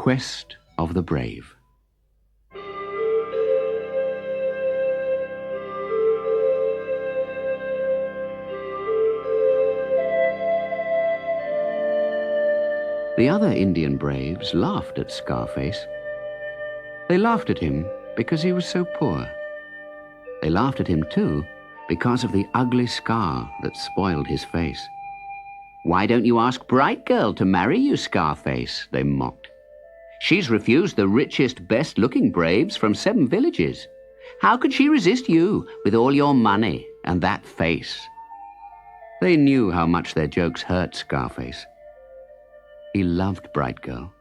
quest of the brave. The other Indian braves laughed at Scarface. They laughed at him because he was so poor. They laughed at him, too, because of the ugly scar that spoiled his face. "Why don't you ask Bright Girl to marry you, Scarface?" they mocked. "She's refused the richest, best-looking braves from 7 villages. How could she resist you with all your money and that face?" They knew how much their jokes hurt Scarface. He loved Bright Girl.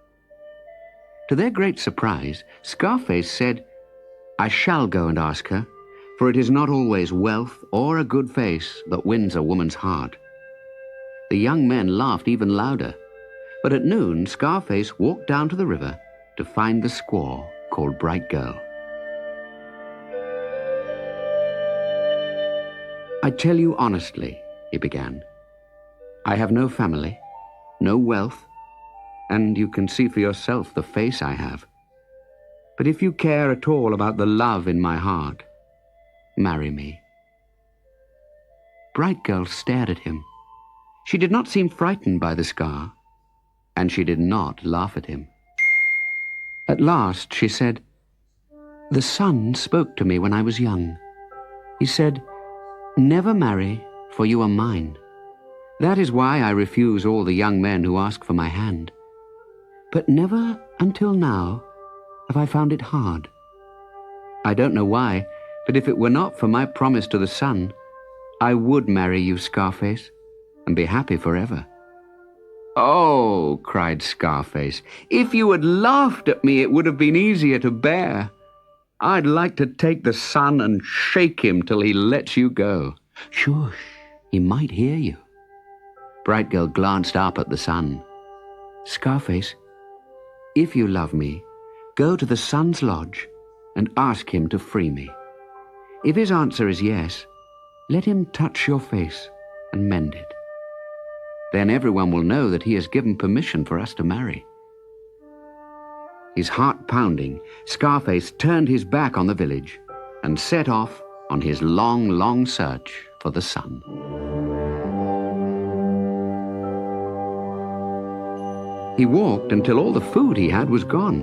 To their great surprise, Scarface said, "I shall go and ask her, for it is not always wealth or a good face that wins a woman's heart." The young men laughed even louder, but at noon Scarface walked down to the river to find the squaw called Bright Girl. "I tell you honestly," he began, "I have no family, no wealth, and you can see for yourself the face I have. But if you care at all about the love in my heart, marry me." Bright Girl stared at him. She did not seem frightened by the scar, and she did not laugh at him. At last she said, "The sun spoke to me when I was young. He said, 'Never marry, for you are mine.' That is why I refuse all the young men who ask for my hand. But never until now have I found it hard. I don't know why, but if it were not for my promise to the sun, I would marry you, Scarface, and be happy forever." "Oh," cried Scarface, "if you had laughed at me, it would have been easier to bear. I'd like to take the sun and shake him till he lets you go." "Shush, he might hear you." Bright Girl glanced up at the sun. "Scarface, if you love me, go to the sun's lodge and ask him to free me. If his answer is yes, let him touch your face and mend it. Then everyone will know that he has given permission for us to marry." His heart pounding, Scarface turned his back on the village and set off on his long, long search for the sun. He walked until all the food he had was gone.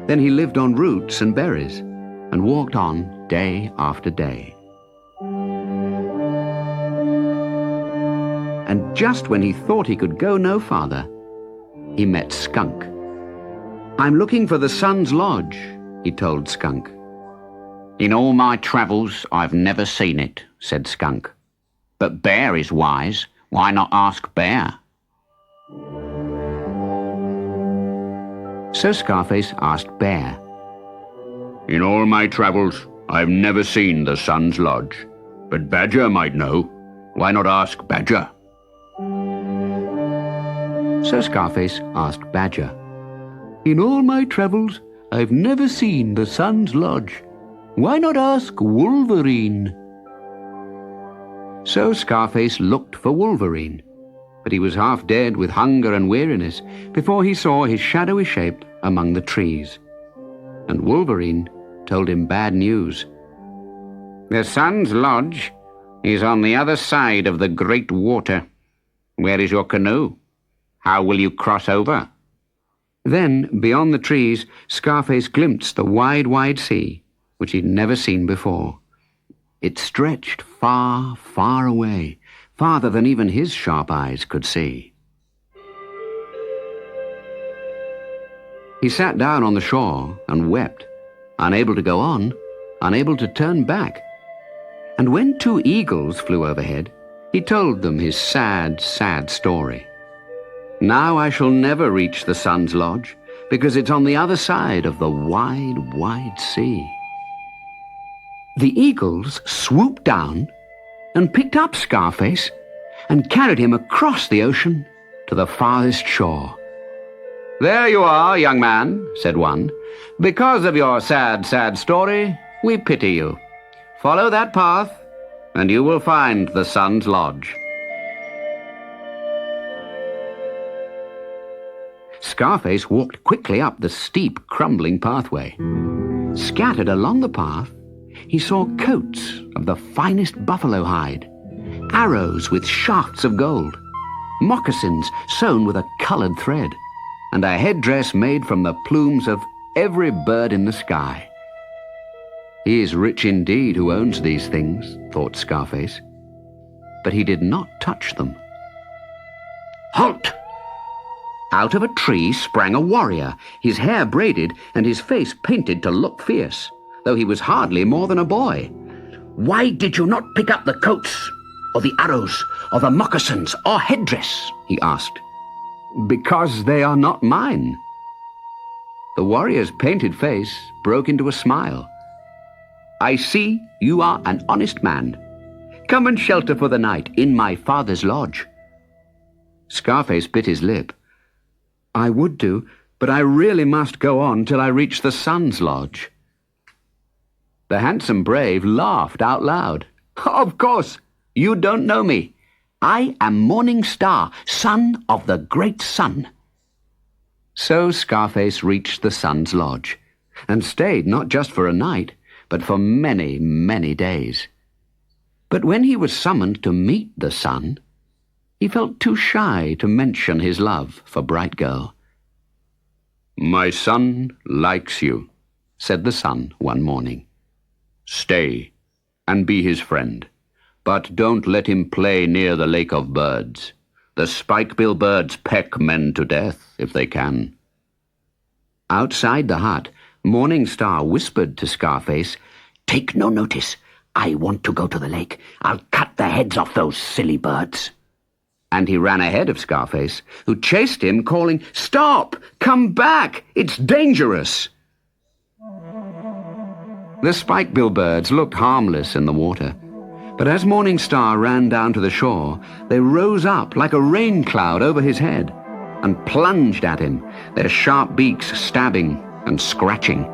Then he lived on roots and berries and walked on day after day. And just when he thought he could go no farther, he met Skunk. "I'm looking for the sun's lodge," he told Skunk. "In all my travels, I've never seen it," said Skunk. "But Bear is wise. Why not ask Bear?" So Scarface asked Bear. "In all my travels, I've never seen the sun's lodge. But Badger might know. Why not ask Badger?" So Scarface asked Badger. "In all my travels, I've never seen the sun's lodge. Why not ask Wolverine?" So Scarface looked for Wolverine, but he was half dead with hunger and weariness before he saw his shadowy shape among the trees. And Wolverine told him bad news. "The sun's lodge is on the other side of the great water. Where is your canoe? How will you cross over?" Then, beyond the trees, Scarface glimpsed the wide, wide sea, which he'd never seen before. It stretched far, far away, farther than even his sharp eyes could see. He sat down on the shore and wept, unable to go on, unable to turn back. And when 2 eagles flew overhead, he told them his sad, sad story. "Now I shall never reach the sun's lodge, because it's on the other side of the wide, wide sea." The eagles swooped down and picked up Scarface and carried him across the ocean to the farthest shore. "There you are, young man," said one. "Because of your sad, sad story, we pity you. Follow that path, and you will find the sun's lodge." Scarface walked quickly up the steep, crumbling pathway. Scattered along the path, he saw coats of the finest buffalo hide, arrows with shafts of gold, moccasins sewn with a colored thread, and a headdress made from the plumes of every bird in the sky. He is rich indeed who owns these things, thought Scarface. But he did not touch them. Halt! Out of a tree sprang a warrior, his hair braided and his face painted to look fierce, though he was hardly more than a boy. Why did you not pick up the coats, or the arrows, or the moccasins, or headdress? He asked. Because they are not mine. The warrior's painted face broke into a smile. I see you are an honest man. Come and shelter for the night in my father's lodge. Scarface bit his lip. I would do, but I really must go on till I reach the sun's lodge. The handsome brave laughed out loud. Of course, you don't know me. I am Morning Star, son of the great sun. So Scarface reached the sun's lodge, and stayed not just for a night, but for many, many days. But when he was summoned to meet the sun, he felt too shy to mention his love for Bright Girl. My son likes you, said the sun one morning. Stay and be his friend, but don't let him play near the lake of birds. The spike-bill birds peck men to death if they can. Outside the hut, Morning Star whispered to Scarface, Take no notice. I want to go to the lake. I'll cut the heads off those silly birds. And he ran ahead of Scarface, who chased him, calling, Stop! Come back! It's dangerous! The spike-bill birds looked harmless in the water, but as Morning Star ran down to the shore, they rose up like a rain cloud over his head and plunged at him, their sharp beaks stabbing and scratching.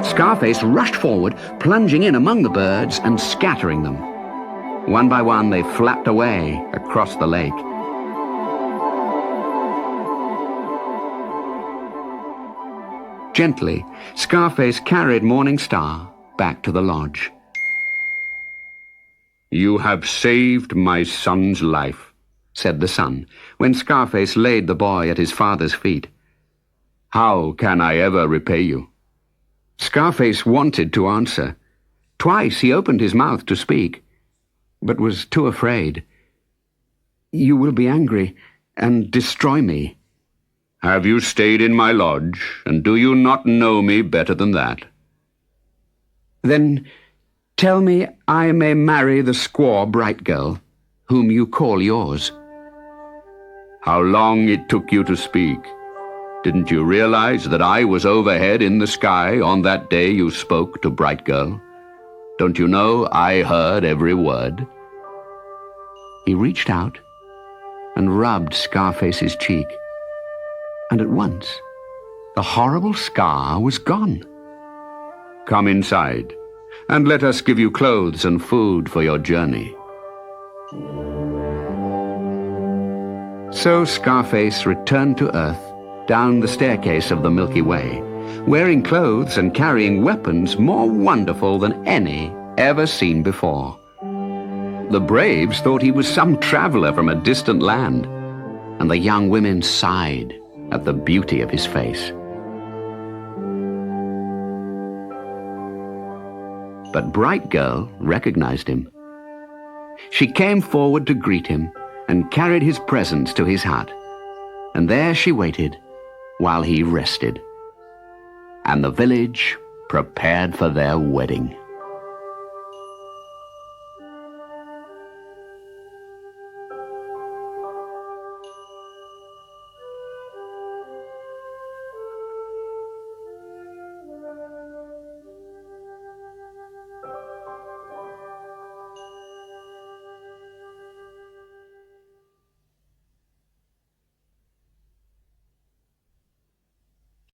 Scarface rushed forward, plunging in among the birds and scattering them. One by one, they flapped away across the lake. Gently, Scarface carried Morning Star back to the lodge. You have saved my son's life, said the sun, when Scarface laid the boy at his father's feet. How can I ever repay you? Scarface wanted to answer. Twice he opened his mouth to speak, but was too afraid. You will be angry and destroy me. Have you stayed in my lodge, and do you not know me better than that? Then tell me I may marry the squaw Bright Girl, whom you call yours. How long it took you to speak. Didn't you realize that I was overhead in the sky on that day you spoke to Bright Girl? Don't you know I heard every word? He reached out and rubbed Scarface's cheek, and at once the horrible scar was gone. Come inside, and let us give you clothes and food for your journey. So Scarface returned to Earth down the staircase of the Milky Way, wearing clothes and carrying weapons more wonderful than any ever seen before. The braves thought he was some traveler from a distant land, and the young women sighed at the beauty of his face. But Bright Girl recognized him. She came forward to greet him and carried his presents to his hut, and there she waited while he rested, and the village prepared for their wedding.